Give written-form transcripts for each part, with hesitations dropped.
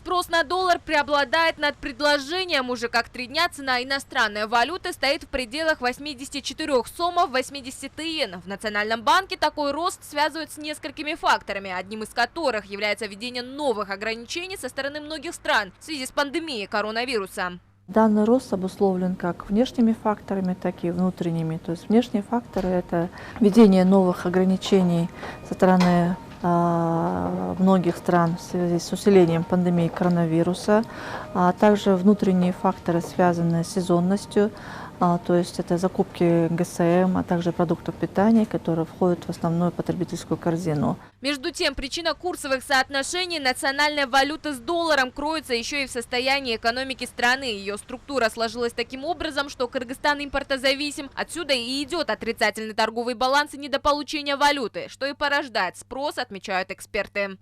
Спрос на доллар преобладает над предложением. Уже как 3 дня цена иностранной валюты стоит в пределах 84 сомов 80 иен. В Национальном банке такой рост связывают с несколькими факторами, одним из которых является введение новых ограничений со стороны многих стран в связи с пандемией коронавируса. Данный рост обусловлен как внешними факторами, так и внутренними. То есть внешние факторы – это введение новых ограничений со стороны многих стран в связи с усилением пандемии коронавируса, а также внутренние факторы, связанные с сезонностью, то есть это закупки ГСМ, а также продуктов питания, которые входят в основную потребительскую корзину. Между тем, причина курсовых соотношений национальной валюты с долларом кроется еще и в состоянии экономики страны. Ее структура сложилась таким образом, что Кыргызстан импортозависим. Отсюда и идет отрицательный торговый баланс и недополучение валюты, что и порождает спрос, отмечают эксперты.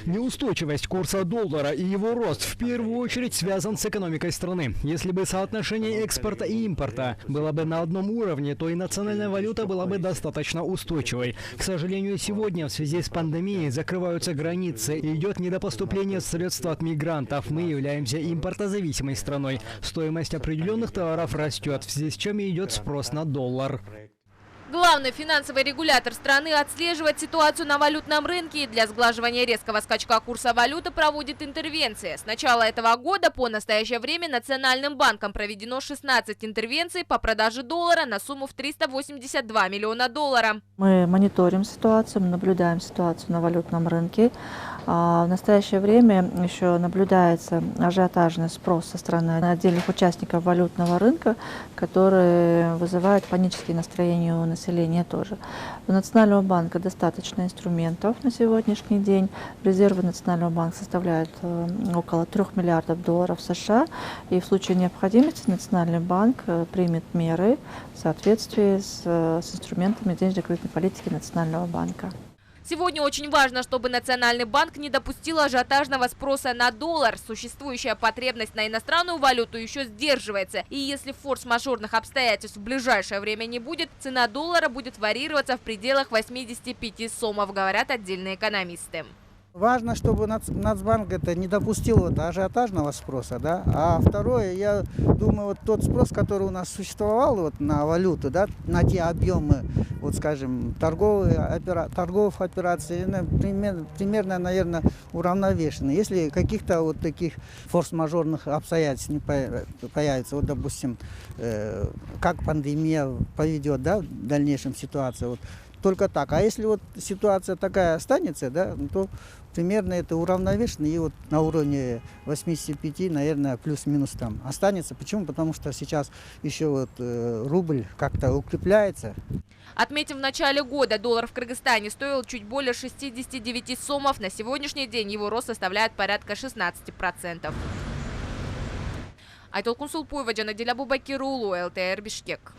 Неустойчивость курса доллара и его рост в первую очередь связан с экономикой страны. Если бы соотношение экспорта и импорта было бы на одном уровне, то и национальная валюта была бы достаточно устойчивой. К сожалению, сегодня в связи с пандемией закрываются границы и идет недопоступление средств от мигрантов. Мы являемся импортозависимой страной. Стоимость определенных товаров растет, в связи с чем и идет спрос на доллар. Главный финансовый регулятор страны отслеживает ситуацию на валютном рынке и для сглаживания резкого скачка курса валюты проводит интервенции. С начала этого года по настоящее время Национальным банком проведено 16 интервенций по продаже доллара на сумму в 382 миллиона долларов. Мы мониторим ситуацию, мы наблюдаем ситуацию на валютном рынке. В настоящее время еще наблюдается ажиотажный спрос со стороны отдельных участников валютного рынка, которые вызывают панические настроения у населения тоже. У Национального банка достаточно инструментов на сегодняшний день. Резервы Национального банка составляют около 3 миллиардов долларов США. И в случае необходимости Национальный банк примет меры в соответствии с инструментами денежно-кредитной политики Национального банка. Сегодня очень важно, чтобы Национальный банк не допустил ажиотажного спроса на доллар. Существующая потребность на иностранную валюту еще сдерживается. И если форс-мажорных обстоятельств в ближайшее время не будет, цена доллара будет варьироваться в пределах 85 сомов, говорят отдельные экономисты. Важно, чтобы Нацбанк это не допустил ажиотажного спроса, да. А второе, я думаю, тот спрос, который у нас существовал на валюту, да, на те объемы, скажем, торговых операций, примерно, наверное, уравновешены. Если каких-то таких форс-мажорных обстоятельств не появится, допустим, как пандемия поведет, да, в дальнейшем ситуацию, только так. А если ситуация такая останется, да, то примерно это уравновешено, и на уровне 85, наверное, плюс-минус там останется. Почему? Потому что сейчас еще рубль как-то укрепляется. Отметим, в начале года доллар в Кыргызстане стоил чуть более 69 сомов. На сегодняшний день его рост составляет порядка 16%. Айтолкун Сулпуева, Джанадиля Бубакирулу, ЛТР Бишкек.